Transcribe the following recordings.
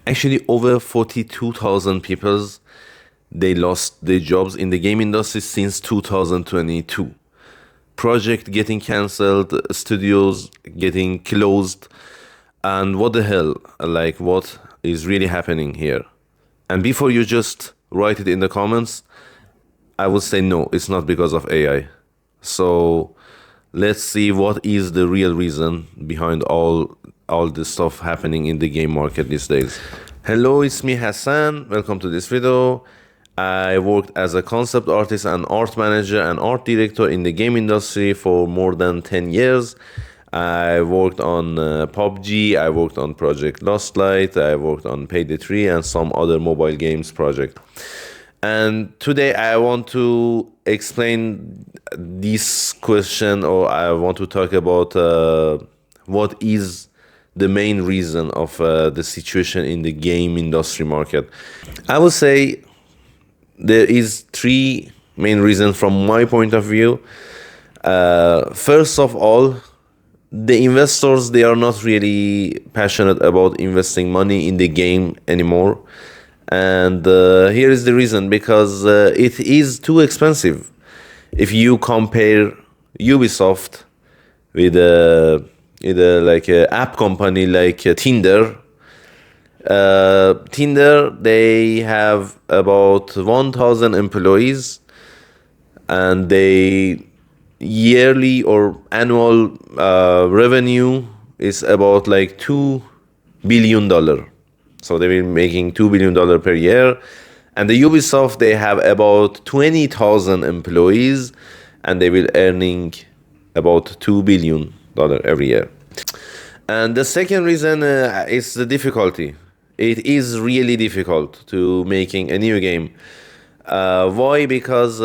Actually, over 42,000 people, they lost their jobs in the game industry since 2022. Project getting cancelled, studios getting closed, and what the hell? Like, what is really happening here? And before you just write it in the comments, I would say no, it's not because of AI. So let's see what is the real reason behind all this stuff happening in the game market these days. Hello, it's me Hassan. Welcome to this video. I worked as a concept artist and art manager and art director in the game industry for more than 10 years. I worked on PUBG, I worked on Project Lost Light, I worked on Payday 3 and some other mobile games project. And today I want to explain this question, or I want to talk about what is the main reason of the situation in the game industry market. I would say there is three main reasons from my point of view. First of all, the investors, they are not really passionate about investing money in the game anymore. And here is the reason, because it is too expensive. If you compare Ubisoft with like a app company like Tinder, Tinder, they have about 1,000 employees, and they yearly or annual revenue is about like $2 billion. So they've been making $2 billion per year. And the Ubisoft, they have about 20,000 employees, and they will earning about $2 billion every year. And the second reason is the difficulty. It is really difficult to making a new game. Why? Because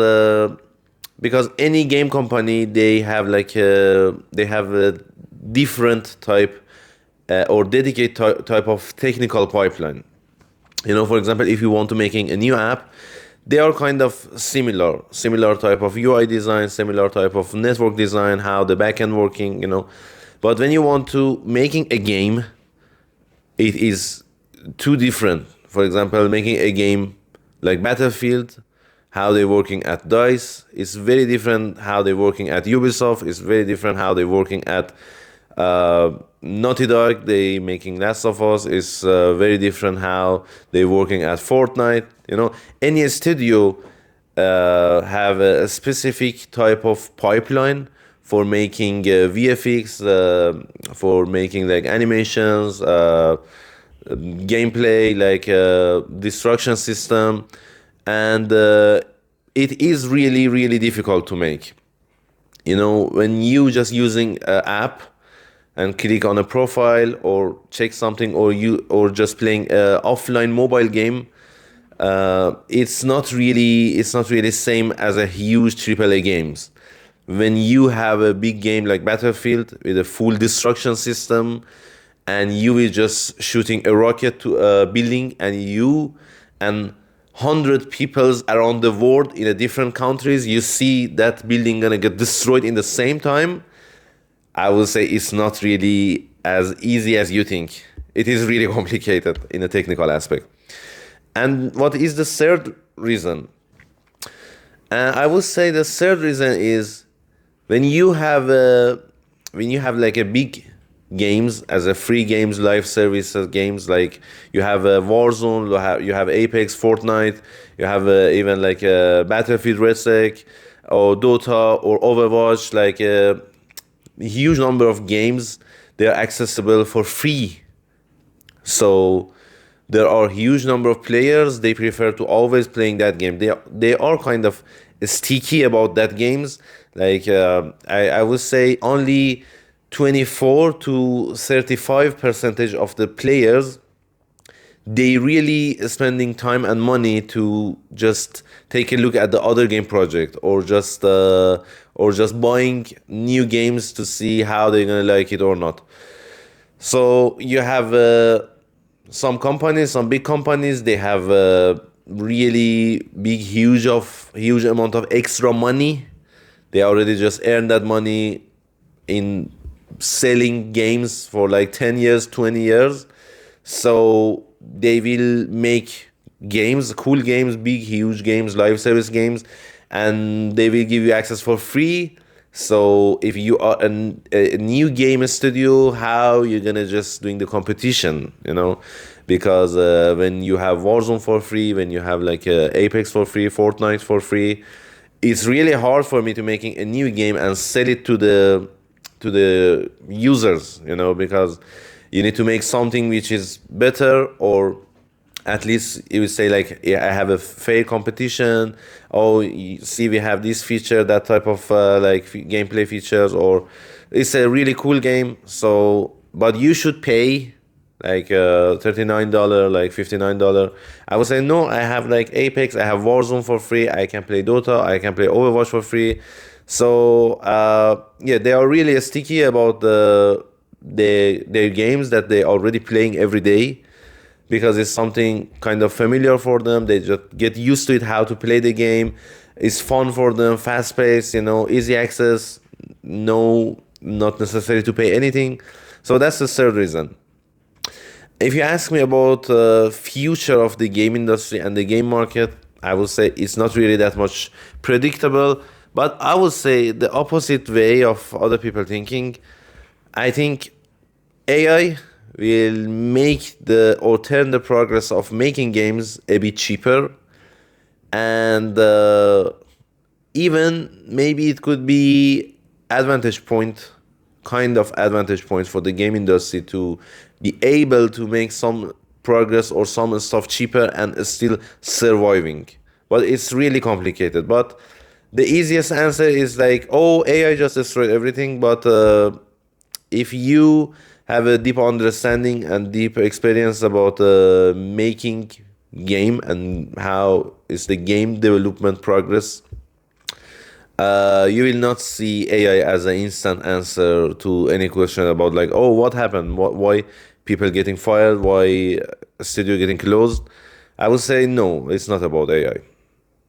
any game company, they have like they have a different type or dedicated type of technical pipeline. You know, for example, if you want to making a new app, they are kind of similar type of UI design, similar type of network design, how the backend working, you know. But when you want to making a game, it is too different. For example, making a game like Battlefield, how they're working at DICE is very different. How they're working at Ubisoft is very different. How they're working at Naughty Dog, they making Last of Us, is very different. How they're working at Fortnite. You know, any studio have a specific type of pipeline for making VFX, for making like animations, gameplay, like destruction system, and it is really difficult to make. You know, when you just using an app and click on a profile or check something, or just playing a offline mobile game, it's not really same as a huge AAA games. When you have a big game like Battlefield with a full destruction system, and you is just shooting a rocket to a building, and you and 100 peoples around the world in a different countries, you see that building gonna get destroyed in the same time, I will say it's not really as easy as you think. It is really complicated in a technical aspect. And what is the third reason? I would say the third reason is when you have like a big games as a free games, live services games, like you have a Warzone, you have Apex, Fortnite, you have even like a Battlefield Red Sec or Dota or Overwatch, like a huge number of games, they are accessible for free. So there are huge number of players, they prefer to always playing that game. They are kind of sticky about that games. Like I would say only 24 to 35% of the players, they really spending time and money to just take a look at the other game project, or just buying new games to see how they're gonna like it or not. So you have some companies, some big companies, they have really huge amount of extra money. They already just earned that money in selling games for like 10 years, 20 years. So they will make games, cool games, big, huge games, live service games, and they will give you access for free. So if you are a new game studio, how you're gonna just doing the competition, you know? Because when you have Warzone for free, when you have like Apex for free, Fortnite for free, it's really hard for me to making a new game and sell it to the users, you know, because you need to make something which is better, or at least you would say like, yeah, I have a fair competition. Oh, you see, we have this feature, that type of gameplay features, or it's a really cool game. So, but you should pay like $39, like $59. I would say no. I have like Apex, I have Warzone for free. I can play Dota, I can play Overwatch for free. So yeah, they are really sticky about their games that they already playing every day, because it's something kind of familiar for them. They just get used to it, how to play the game. It's fun for them, fast paced, you know, easy access, no, not necessary to pay anything. So that's the third reason. If you ask me about future of the game industry and the game market, I will say it's not really that much predictable. But I would say the opposite way of other people thinking. I think AI will make the or turn the progress of making games a bit cheaper, and even maybe it could be advantage point, kind of advantage point for the game industry to be able to make some progress or some stuff cheaper and still surviving. But it's really complicated. But the easiest answer is like, oh, AI just destroyed everything. But if you have a deep understanding and deep experience about making game and how is the game development progress, you will not see AI as an instant answer to any question about like, oh, what happened, why people getting fired, why a studio getting closed. I would say no, it's not about AI.